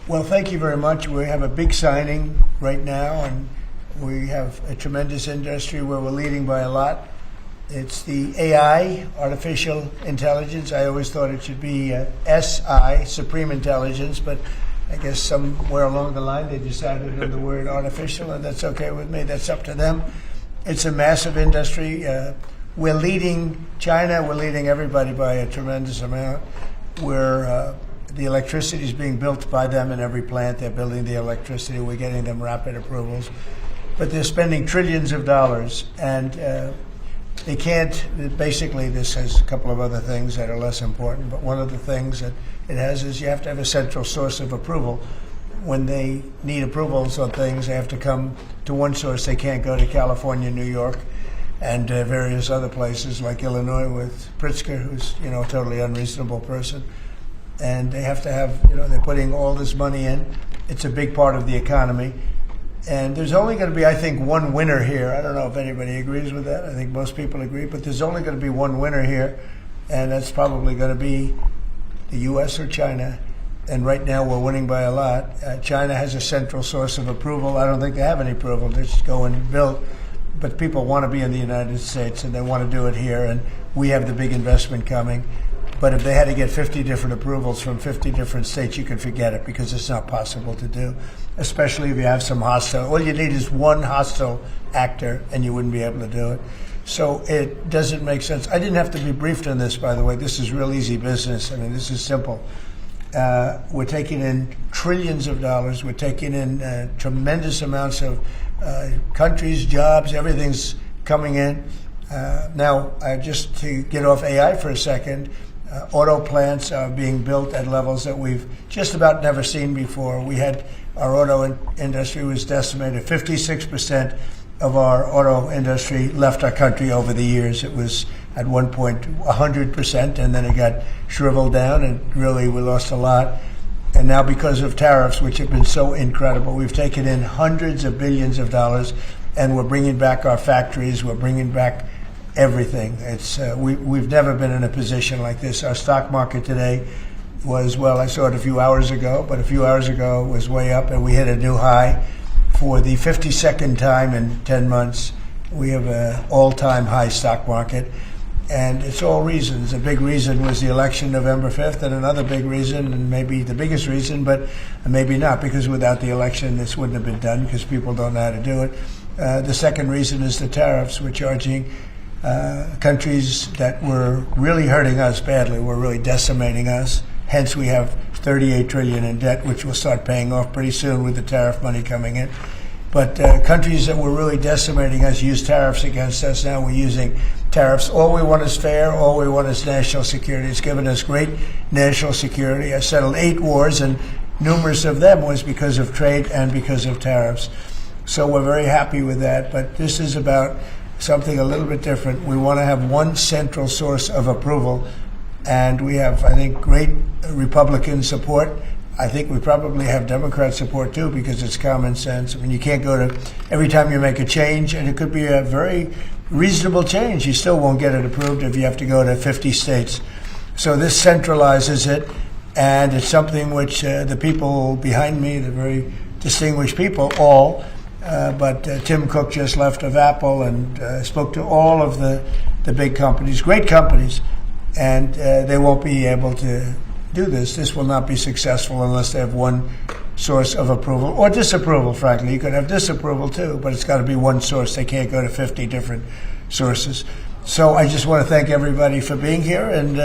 Well, thank you very much. We have a big signing right now, and we have a tremendous industry where we're leading by a lot. It's the AI, artificial intelligence. I always thought it should be SI, supreme intelligence, but I guess somewhere along the line they decided on the word artificial, and that's okay with me. That's up to them. It's a massive industry. We're leading China. We're leading everybody by a tremendous amount. The electricity is being built by them in every plant. They're building the electricity. We're getting them rapid approvals. But they're spending trillions of dollars, and they can't. Basically, this has a couple of other things that are less important, but one of the things that it has is you have to have a central source of approval. When they need approvals on things, they have to come to one source. They can't go to California, New York, and various other places like Illinois with Pritzker, who's a totally unreasonable person. And they have to have, they're putting all this money in. It's a big part of the economy. And there's only going to be, I think, one winner here. I don't know if anybody agrees with that. I think most people agree. But there's only going to be one winner here, and that's probably going to be the U.S. or China. And right now we're winning by a lot. China has a central source of approval. I don't think they have any approval. They just go and build. But people want to be in the United States, and they want to do it here. And we have the big investment coming. But if they had to get 50 different approvals from 50 different states, you can forget it, because it's not possible to do, especially if you have some hostile. All you need is one hostile actor, and you wouldn't be able to do it. So it doesn't make sense. I didn't have to be briefed on this, by the way. This is real easy business. I mean, this is simple. We're taking in trillions of dollars. We're taking in tremendous amounts of countries, jobs, everything's coming in. Now, just to get off AI for a second, auto plants are being built at levels that we've just about never seen before. Our auto industry was decimated. 56% of our auto industry left our country over the years. It was at one point 100%, and then it got shriveled down, and really we lost a lot. And now, because of tariffs, which have been so incredible, we've taken in hundreds of billions of dollars, and we're bringing back our factories. We're bringing back everything. We've never been in a position like this. Our stock market today was, I saw it a few hours ago, but a few hours ago it was way up, and we hit a new high for the 52nd time in 10 months. We have an all-time high stock market, and it's all reasons. A big reason was the election November 5th, and another big reason, and maybe the biggest reason, but maybe not, because without the election this wouldn't have been done, because people don't know how to do it. The second reason is the tariffs. We're charging countries that were really hurting us badly, were really decimating us. Hence, we have $38 trillion in debt, which will start paying off pretty soon with the tariff money coming in. But countries that were really decimating us use tariffs against us. Now we're using tariffs. All we want is fair. All we want is national security. It's given us great national security. I settled 8 wars, and numerous of them was because of trade and because of tariffs. So we're very happy with that. But this is about something a little bit different. We want to have one central source of approval, and we have, I think, great Republican support. I think we probably have Democrat support too, because it's common sense. I mean, you can't go to every time you make a change, and it could be a very reasonable change, you still won't get it approved if you have to go to 50 states. So this centralizes it, and it's something which the people behind me, the very distinguished people, but Tim Cook just left of Apple and spoke to all of the big companies, great companies, and they won't be able to do this. This will not be successful unless they have one source of approval, or disapproval, frankly. You could have disapproval too, but it's got to be one source. They can't go to 50 different sources. So I just want to thank everybody for being here. And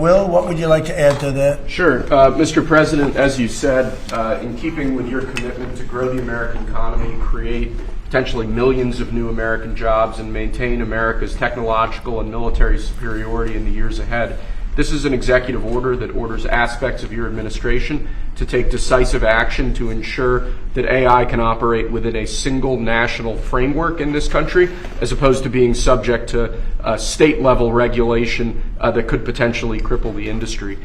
Will, what would you like to add to that? Sure. Mr. President, as you said, in keeping with your commitment to grow the American economy, create potentially millions of new American jobs, and maintain America's technological and military superiority in the years ahead, this is an executive order that orders aspects of your administration to take decisive action to ensure that AI can operate within a single national framework in this country, as opposed to being subject to state-level regulation that could potentially cripple the industry.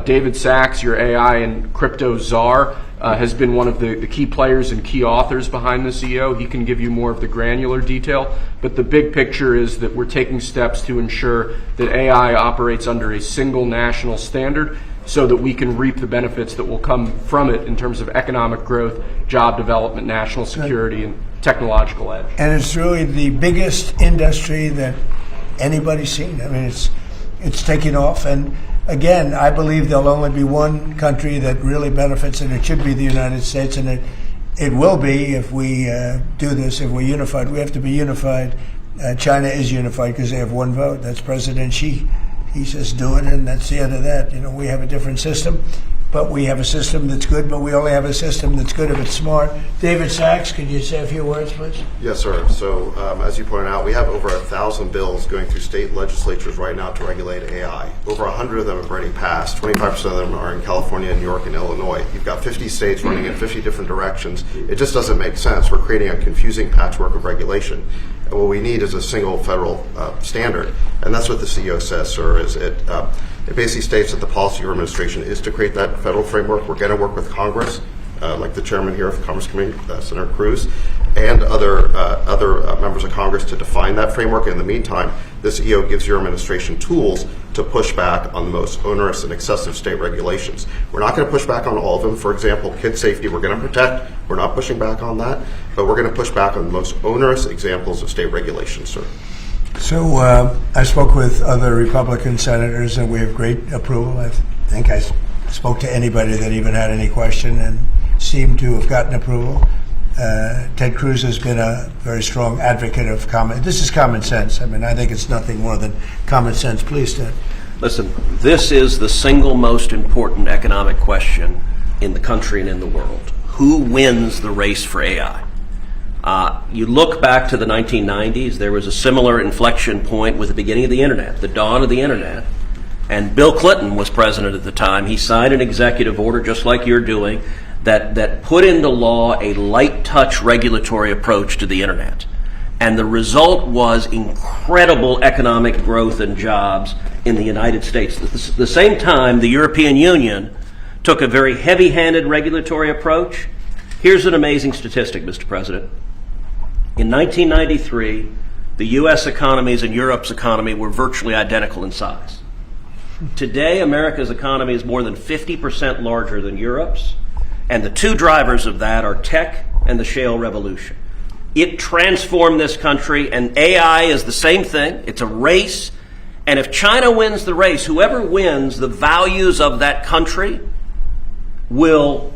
David Sachs, your AI and crypto czar, has been one of the key players and key authors behind the CEO. He can give you more of the granular detail, but the big picture is that we're taking steps to ensure that AI operates under a single national standard so that we can reap the benefits that will come from it in terms of economic growth, job development, national security, and technological edge. And it's really the biggest industry that anybody's seen. I mean, it's taking off. And again, I believe there'll only be one country that really benefits, and it should be the United States. And it will be if we do this, if we're unified. We have to be unified. China is unified because they have one vote. That's President Xi. He says do it, and that's the end of that. You know, we have a different system, but we have a system that's good, but we only have a system that's good if it's smart. David Sachs, could you say a few words, please? Yes, sir. So, as you pointed out, we have over 1,000 bills going through state legislatures right now to regulate AI. Over 100 of them have already passed. 25% of them are in California, New York, and Illinois. You've got 50 states running in 50 different directions. It just doesn't make sense. We're creating a confusing patchwork of regulation. And what we need is a single federal standard. And that's what the CEO says, sir, is it basically states that the policy of your administration is to create that federal framework. We're going to work with Congress, like the chairman here of the Commerce Committee, Senator Cruz, and other members of Congress to define that framework. In the meantime, this EO gives your administration tools to push back on the most onerous and excessive state regulations. We're not going to push back on all of them. For example, kid safety, we're going to protect. We're not pushing back on that, but we're going to push back on the most onerous examples of state regulations, sir. So I spoke with other Republican senators, and we have great approval. I think I spoke to anybody that even had any question and seemed to have gotten approval. Ted Cruz has been a very strong advocate of this is common sense. I mean, I think it's nothing more than common sense. Please, Ted. Listen, this is the single most important economic question in the country and in the world. Who wins the race for AI? You look back to the 1990s, there was a similar inflection point with the beginning of the internet, the dawn of the internet. And Bill Clinton was president at the time. He signed an executive order, just like you're doing, that put into law a light touch regulatory approach to the internet. And the result was incredible economic growth and jobs in the United States. At the same time, the European Union took a very heavy-handed regulatory approach. Here's an amazing statistic, Mr. President. In 1993, the U.S. economies and Europe's economy were virtually identical in size. Today, America's economy is more than 50% larger than Europe's, and the two drivers of that are tech and the shale revolution. It transformed this country, and AI is the same thing. It's a race, and if China wins the race, whoever wins, the values of that country will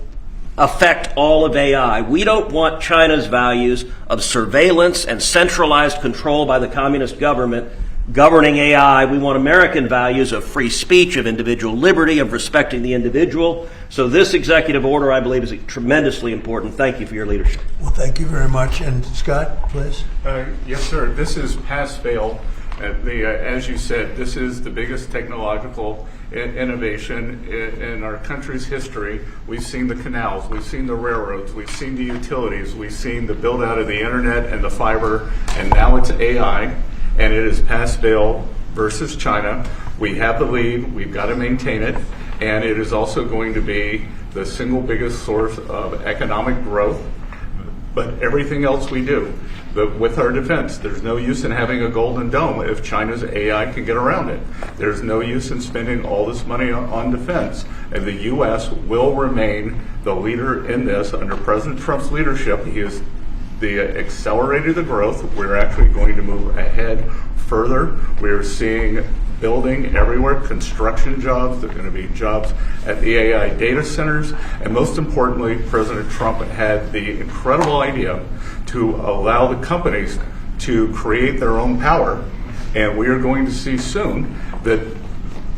affect all of AI. We don't want China's values of surveillance and centralized control by the communist government governing AI. We want American values of free speech, of individual liberty, of respecting the individual. So this executive order, I believe, is tremendously important. Thank you for your leadership. Well, thank you very much. And Scott, please. Yes, sir. This is pass-fail. As you said, this is the biggest technological innovation in our country's history. We've seen the canals, we've seen the railroads, we've seen the utilities, we've seen the build out of the internet and the fiber, and now it's AI, and it is pass-fail versus China. We have the lead, we've got to maintain it, and it is also going to be the single biggest source of economic growth. But everything else we do, with our defense, there's no use in having a golden dome if China's AI can get around it. There's no use in spending all this money on defense. And the U.S. will remain the leader in this under President Trump's leadership. He has accelerated the growth. We're actually going to move ahead further. We're seeing building everywhere, construction jobs. There are going to be jobs at the AI data centers. And most importantly, President Trump had the incredible idea to allow the companies to create their own power. And we are going to see soon that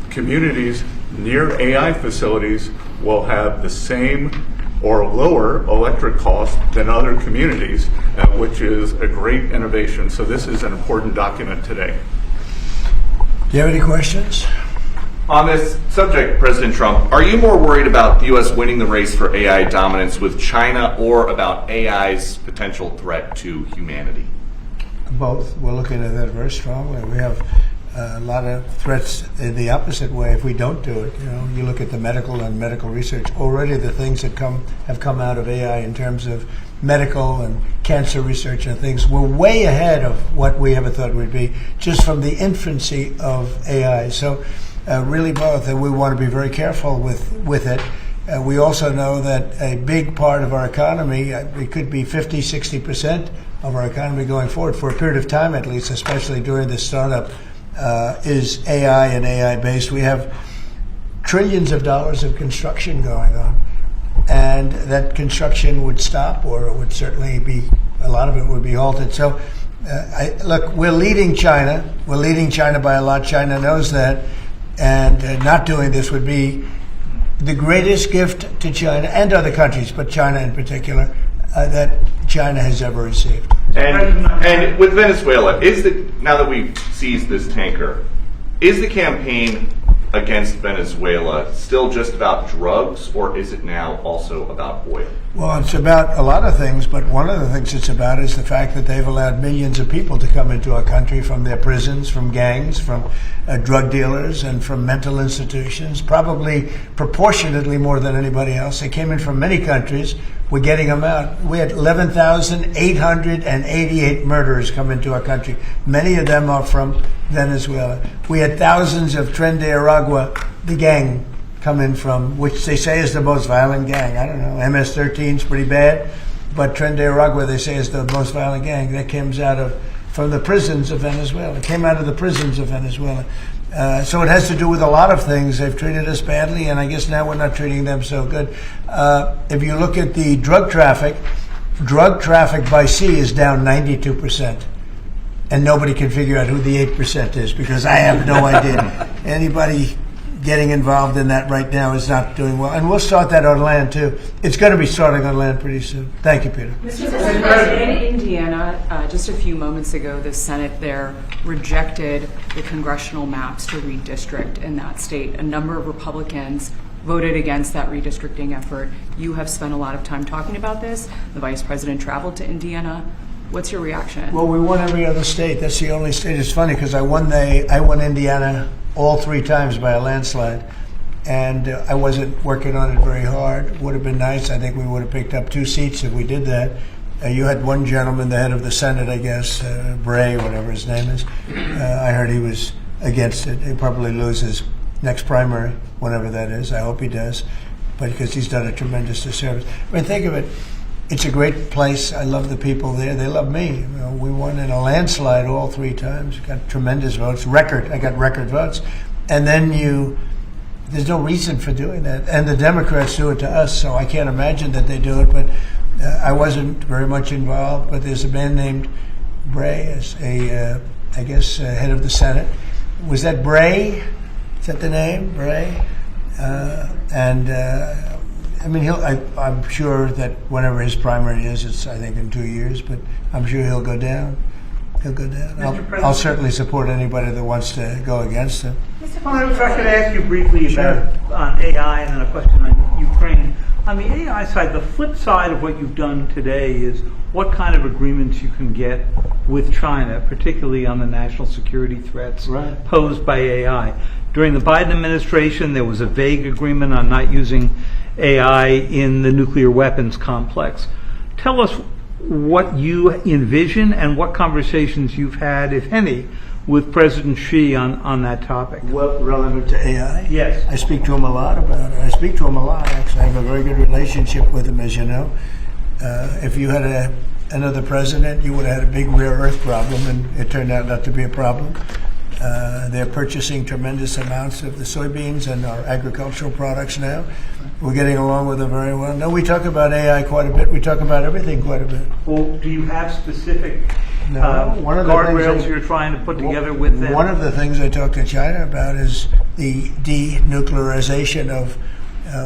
communities near AI facilities will have the same or lower electric costs than other communities, which is a great innovation. So this is an important document today. Do you have any questions? On this subject, President Trump, are you more worried about the U.S. winning the race for AI dominance with China or about AI's potential threat to humanity? Both. We're looking at that very strongly. We have a lot of threats in the opposite way if we don't do it. You know, you look at the medical and medical research. Already the things that have come out of AI in terms of medical and cancer research and things, we're way ahead of what we ever thought we'd be just from the infancy of AI. So really both, and we want to be very careful with it. We also know that a big part of our economy, it could be 50, 60% of our economy going forward for a period of time at least, especially during the startup, is AI and AI-based. We have trillions of dollars of construction going on, and that construction would stop, or it would certainly be, a lot of it would be halted. So, look, we're leading China. We're leading China by a lot. China knows that, and not doing this would be the greatest gift to China and other countries, but China in particular, that China has ever received. And with Venezuela, now that we've seized this tanker, is the campaign against Venezuela still just about drugs, or is it now also about oil? Well, it's about a lot of things, but one of the things it's about is the fact that they've allowed millions of people to come into our country from their prisons, from gangs, from drug dealers, and from mental institutions, probably proportionately more than anybody else. They came in from many countries. We're getting them out. We had 11,888 murderers come into our country. Many of them are from Venezuela. We had thousands of Tren de Aragua, the gang, come in from, which they say is the most violent gang. I don't know, MS-13 is pretty bad, but Tren de Aragua, they say, is the most violent gang. That comes from the prisons of Venezuela. It came out of the prisons of Venezuela. So it has to do with a lot of things. They've treated us badly, and I guess now we're not treating them so good. If you look at the drug traffic by sea is down 92%. And nobody can figure out who the 8% is, because I have no idea. Anybody getting involved in that right now is not doing well. And we'll start that on land, too. It's going to be starting on land pretty soon. Thank you, Peter. Mr. President, in Indiana, just a few moments ago, the Senate there rejected the congressional maps to redistrict in that state. A number of Republicans voted against that redistricting effort. You have spent a lot of time talking about this. The Vice President traveled to Indiana. What's your reaction? Well, we won every other state. That's the only state. It's funny because I won Indiana all 3 times by a landslide, and I wasn't working on it very hard. Would have been nice. I think we would have picked up 2 seats if we did that. You had one gentleman, the head of the Senate, I guess, Bray, whatever his name is. I heard he was against it. He'll probably lose his next primary, whenever that is. I hope he does, but because he's done a tremendous disservice. I mean, think of it. It's a great place. I love the people there. They love me. We won in a landslide all 3 times. Got tremendous votes. I got record votes. And then there's no reason for doing that. And the Democrats do it to us, so I can't imagine that they do it. But I wasn't very much involved. But there's a man named Bray, as head of the Senate. Was that Bray? Is that the name, Bray? I mean, I'm sure that whenever his primary is, it's, I think, in 2 years, but I'm sure he'll go down. He'll go down. I'll certainly support anybody that wants to go against him. If I could ask you briefly about AI and then a question on Ukraine. On the AI side, the flip side of what you've done today is what kind of agreements you can get with China, particularly on the national security threats posed by AI. During the Biden administration, there was a vague agreement on not using AI in the nuclear weapons complex. Tell us what you envision and what conversations you've had, if any, with President Xi on that topic. What, relevant to AI? Yes. I speak to him a lot about it. I speak to him a lot, actually. I have a very good relationship with him, as you know. If you had another president, you would have had a big rare earth problem, and it turned out not to be a problem. They're purchasing tremendous amounts of the soybeans and our agricultural products now. We're getting along with them very well. No, we talk about AI quite a bit. We talk about everything quite a bit. Well, do you have specific guardrails you're trying to put together with them? One of the things I talk to China about is the denuclearization of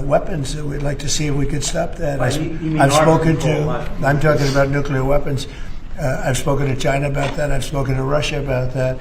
weapons. We'd like to see if we could stop that. I'm talking about nuclear weapons. I've spoken to China about that. I've spoken to Russia about that.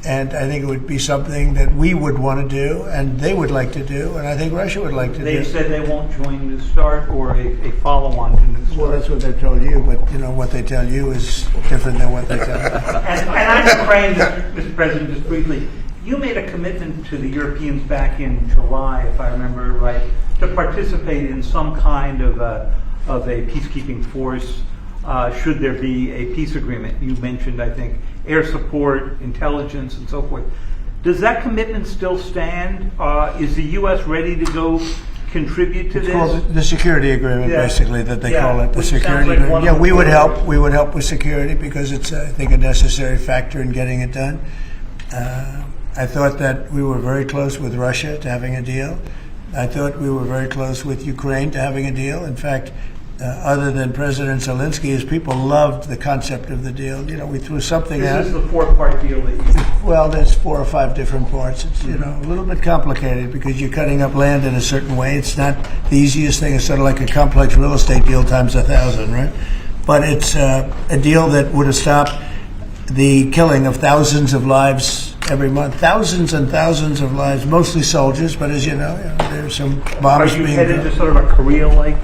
And I think it would be something that we would want to do, and they would like to do, and I think Russia would like to do. They've said they won't join New START or a follow-on to New START. Well, that's what they told you, but what they tell you is different than what they tell me. And I'm Ukraine, Mr. President, just briefly. You made a commitment to the Europeans back in July, if I remember right, to participate in some kind of a peacekeeping force should there be a peace agreement. You mentioned, I think, air support, intelligence, and so forth. Does that commitment still stand? Is the U.S. ready to go contribute to It's called this? the security agreement, Yeah. basically, that they Yeah, call it, the which sounds security like agreement. one Yeah, of we the would help. priorities. We would help with security because it's, I think, a necessary factor in getting it done. I thought that we were very close with Russia to having a deal. I thought we were very close with Ukraine to having a deal. In fact, other than President Zelensky, his people loved the concept of the deal. You know, we threw something out. This is the four-part deal that you... Well, there's 4 or 5 different parts. It's, you know, a little bit complicated because you're cutting up land in a certain way. It's not the easiest thing. It's sort of like a complex real estate deal times 1,000, right? But it's a deal that would have stopped the killing of thousands of lives every month. Thousands and thousands of lives, mostly soldiers, but as you know there's some Are bombs you being headed dropped. to sort of a Korea-like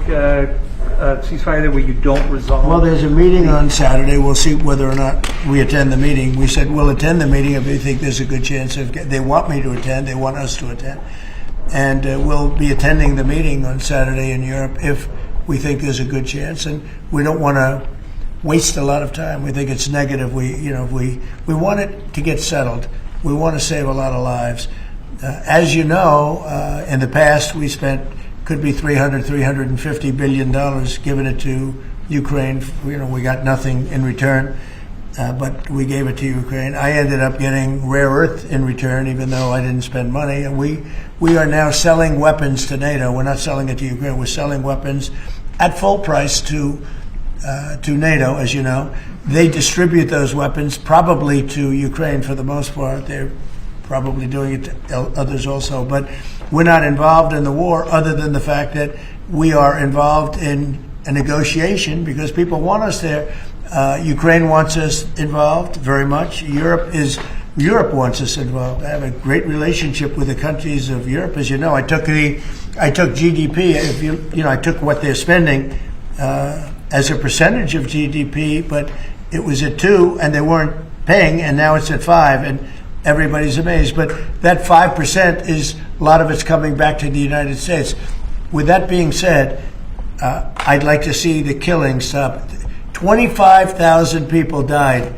ceasefire there where you don't resolve? Well, there's a meeting on Saturday. We'll see whether or not we attend the meeting. We said we'll attend the meeting if we think there's a good chance of. They want me to attend. They want us to attend, and we'll be attending the meeting on Saturday in Europe if we think there's a good chance. And we don't want to waste a lot of time. We think it's negative. We want it to get settled. We want to save a lot of lives. As you know, in the past we spent could be $350 billion giving it to Ukraine. We got nothing in return, but we gave it to Ukraine. I ended up getting rare earth in return, even though I didn't spend money. And we are now selling weapons to NATO. We're not selling it to Ukraine. We're selling weapons at full price to NATO, as you know. They distribute those weapons probably to Ukraine for the most part. They're probably doing it to others also. But we're not involved in the war other than the fact that we are involved in a negotiation because people want us there. Ukraine wants us involved very much. Europe wants us involved. I have a great relationship with the countries of Europe. As you know, I took GDP. I took what they're spending as a percentage of GDP, but it was at 2 and they weren't paying, and now it's at 5, and everybody's amazed. But that 5% is a lot of it's coming back to the United States. With that being said, I'd like to see the killing stop. 25,000 people died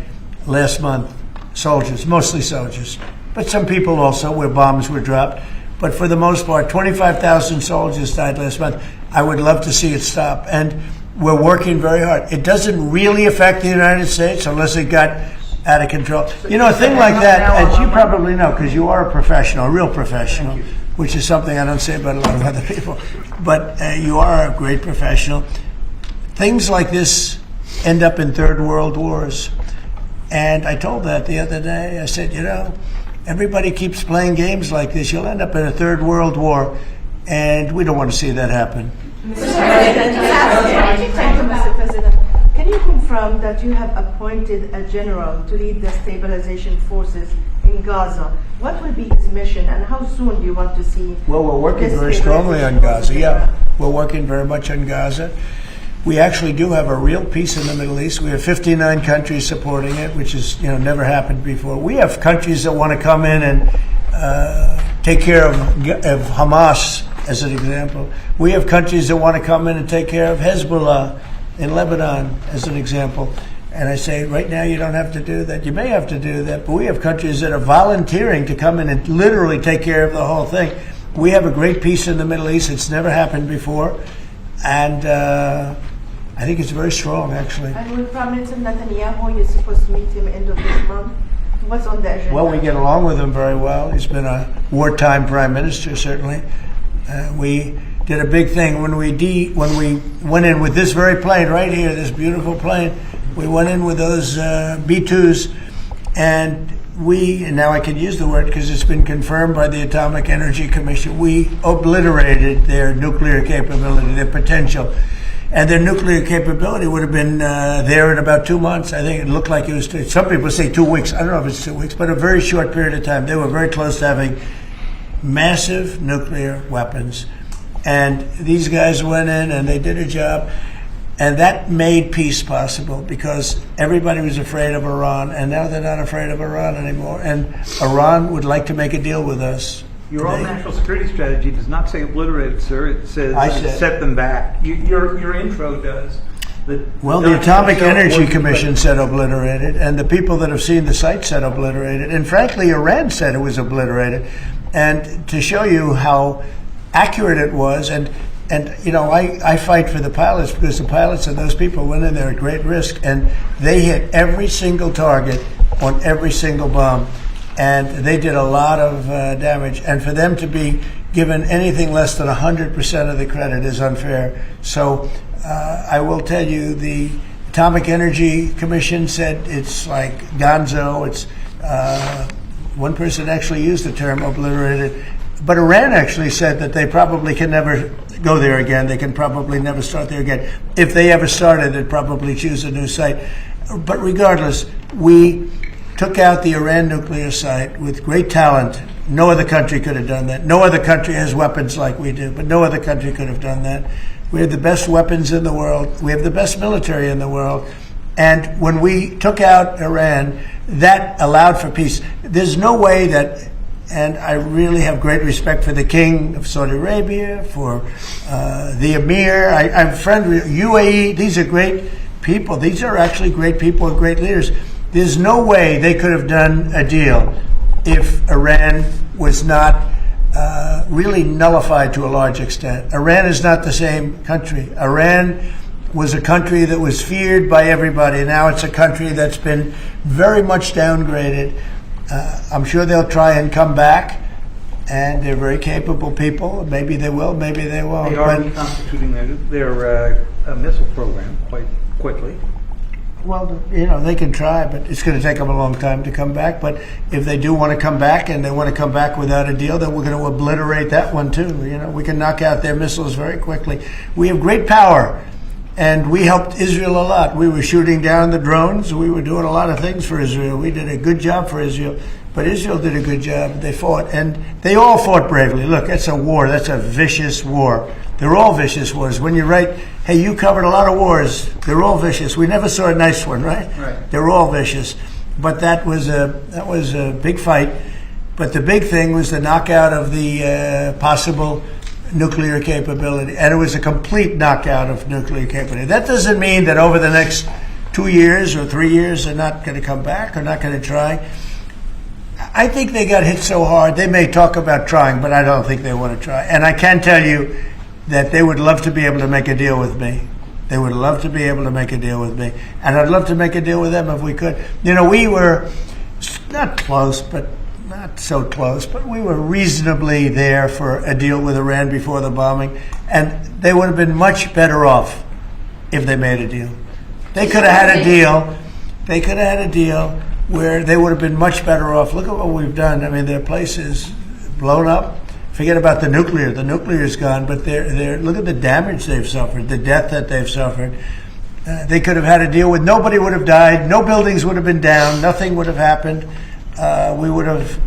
last month, soldiers, mostly soldiers, but some people also where bombs were dropped. But for the most part, 25,000 soldiers died last month. I would love to see it stop. And we're working very hard. It doesn't really affect the United States unless it got out of control. A thing like that, as you probably know, because you are a professional, a real professional, which is something I don't say about a lot of other people, but you are a great professional. Things like this end up in third world wars. And I told that the other day. I said, everybody keeps playing games like this. You'll end up in a third world war, and we don't want to see that happen. Mr. President, can you confirm that you have appointed a general to lead the stabilization forces in Gaza? What will be his mission, and how soon do you want to see? Well, we're working this very strongly on Gaza. stabilization Yeah, forces? we're working very much on Gaza. We actually do have a real peace in the Middle East. We have 59 countries supporting it, which has never happened before. We have countries that want to come in and take care of Hamas, as an example. We have countries that want to come in and take care of Hezbollah in Lebanon, as an example. And I say, right now you don't have to do that. You may have to do that, but we have countries that are volunteering to come in and literally take care of the whole thing. We have a great peace in the Middle East. It's never happened before. And I think it's very strong, actually. And with Prime Minister Netanyahu, you're supposed to meet him end of this month. What's on the agenda? Well, we get along with him very well. He's been a wartime prime minister, certainly. We did a big thing when we went in with this very plane right here, this beautiful plane. We went in with those B-2s, and now I can use the word because it's been confirmed by the Atomic Energy Commission, we obliterated their nuclear capability, their potential. And their nuclear capability would have been there in about 2 months. I think it looked like it was, some people say 2 weeks. I don't know if it's 2 weeks, but a very short period of time. They were very close to having massive nuclear weapons. And these guys went in and they did a job. And that made peace possible because everybody was afraid of Iran. And now they're not afraid of Iran anymore. And Iran would like to make a deal with us. Your own national security strategy does not say obliterated, sir. It says I said- set them back. Your intro does. Well, the Atomic Energy Commission said obliterated, and the people that have seen the site said obliterated, and frankly, Iran said it was obliterated. And to show you how accurate it was, and you know, I fight for the pilots because the pilots and those people went in there at great risk, and they hit every single target on every single bomb, and they did a lot of damage. And for them to be given anything less than 100% of the credit is unfair. So I will tell you, the Atomic Energy Commission said it's like gonzo. It's one person actually used the term obliterated. But Iran actually said that they probably can never go there again. They can probably never start there again. If they ever started, they'd probably choose a new site. But regardless, we took out the Iran nuclear site with great talent. No other country could have done that. No other country has weapons like we do, but no other country could have done that. We have the best weapons in the world. We have the best military in the world. And when we took out Iran, that allowed for peace. There's no way that, and I really have great respect for the King of Saudi Arabia, for the Emir. I'm friendly with UAE. These are great people. These are actually great people and great leaders. There's no way they could have done a deal if Iran was not really nullified to a large extent. Iran is not the same country. Iran was a country that was feared by everybody. Now it's a country that's been very much downgraded. I'm sure they'll try and come back, and they're very capable people. Maybe they will, maybe they won't. They are reconstituting their missile program quite quickly. Well, you know, they can try, but it's going to take them a long time to come back. But if they do want to come back, and they want to come back without a deal, then we're going to obliterate that one too. You know, we can knock out their missiles very quickly. We have great power, and we helped Israel a lot. We were shooting down the drones. We were doing a lot of things for Israel. We did a good job for Israel. But Israel did a good job. They fought, and they all fought bravely. Look, that's a war. That's a vicious war. They're all vicious wars. When you write, hey, you covered a lot of wars, they're all vicious. We never saw a nice one, right? Right. They're all vicious. But that was a big fight. But the big thing was the knockout of the possible nuclear capability. And it was a complete knockout of nuclear capability. That doesn't mean that over the next 2 years or 3 years they're not going to come back or not going to try. I think they got hit so hard, they may talk about trying, but I don't think they want to try. And I can tell you that they would love to be able to make a deal with me. They would love to be able to make a deal with me. And I'd love to make a deal with them if we could. You know, we were not close, but not so close, but we were reasonably there for a deal with Iran before the bombing. And they would have been much better off if they made a deal. They could have had a deal. They could have had a deal where they would have been much better off. Look at what we've done. I mean, their place is blown up. Forget about the nuclear. The nuclear is gone, but they're look at the damage they've suffered, the death that they've suffered. They could have had a deal with nobody would have died, no buildings would have been down, nothing would have happened. We would have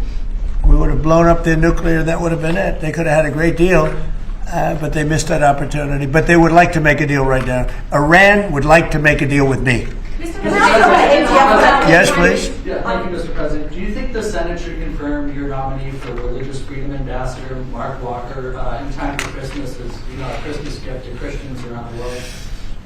blown up their nuclear. That would have been it. They could have had a great deal, but they missed that opportunity. But they would like to make a deal right now. Iran would like to make a deal with me. Yes, please. Yeah, thank you, Mr. President. Do you think the Senate should confirm your nominee for Religious Freedom Ambassador, Mark Walker, in time for Christmas as a Christmas gift to Christians around the world?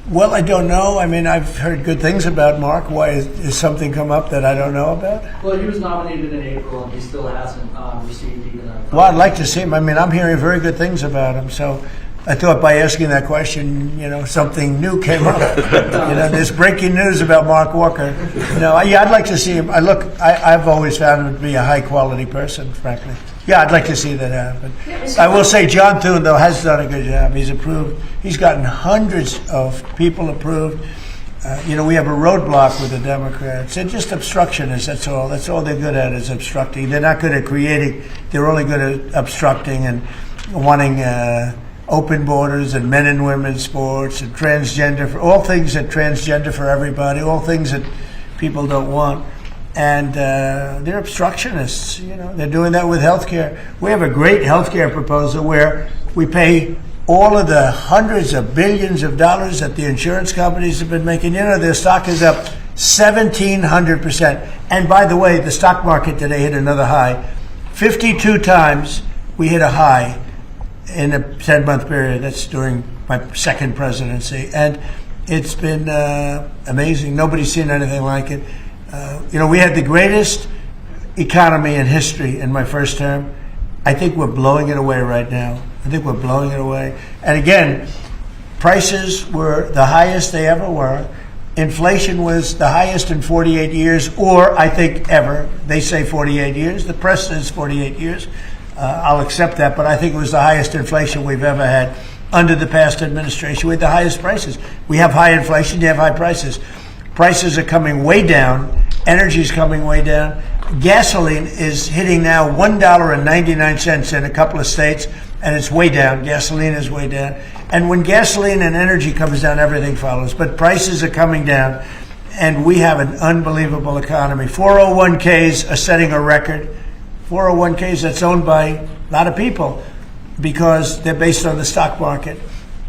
Well, I don't know. I mean, I've heard good things about Mark. Why is something come up that I don't know about? Well, he was nominated in April, and he still hasn't received even a... Well, I'd like to see him. I mean, I'm hearing very good things about him, so I thought by asking that question, something new came up. There's breaking news about Mark Walker. I'd like to see him. I've always found him to be a high-quality person, frankly. Yeah, I'd like to see that happen. I will say John Thune, though, has done a good job. He's approved. He's gotten hundreds of people approved. We have a roadblock with the Democrats. They're just obstructionists, that's all. That's all they're good at is obstructing. They're not good at creating. They're only good at obstructing and wanting open borders and men and women's sports and transgender, all things that transgender for everybody, all things that people don't want. And they're obstructionists. They're doing that with healthcare. We have a great healthcare proposal where we pay all of the hundreds of billions of dollars that the insurance companies have been making. Their stock is up 1,700%. And by the way, the stock market today hit another high. 52 times we hit a high in a 10-month period. That's during my second presidency. And It's been amazing. Nobody's seen anything like it. We had the greatest economy in history in my first term. I think we're blowing it away right now. I think we're blowing it away. And again, prices were the highest they ever were. Inflation was the highest in 48 years, or I think ever. They say 48 years. The press says 48 years. I'll accept that, but I think it was the highest inflation we've ever had under the past administration. We had the highest prices. We have high inflation, you have high prices. Prices are coming way down. Energy is coming way down. Gasoline is hitting now $1.99 in a couple of states, and it's way down. Gasoline is way down. And when gasoline and energy comes down, everything follows. But prices are coming down, and we have an unbelievable economy. 401ks are setting a record. 401ks that's owned by a lot of people because they're based on the stock market.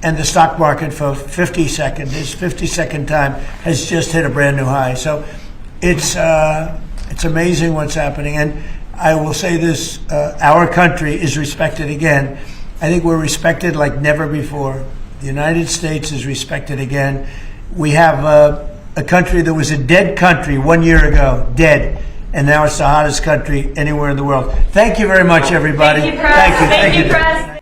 And the stock market for 52nd time has just hit a brand new high. So it's amazing what's happening. And I will say this, our country is respected again. I think we're respected like never before. The United States is respected again. We have a country that was a dead country 1 year ago, dead. And now it's the hottest country anywhere in the world. Thank you very much, everybody. Thank you, Press. Thank you, Press.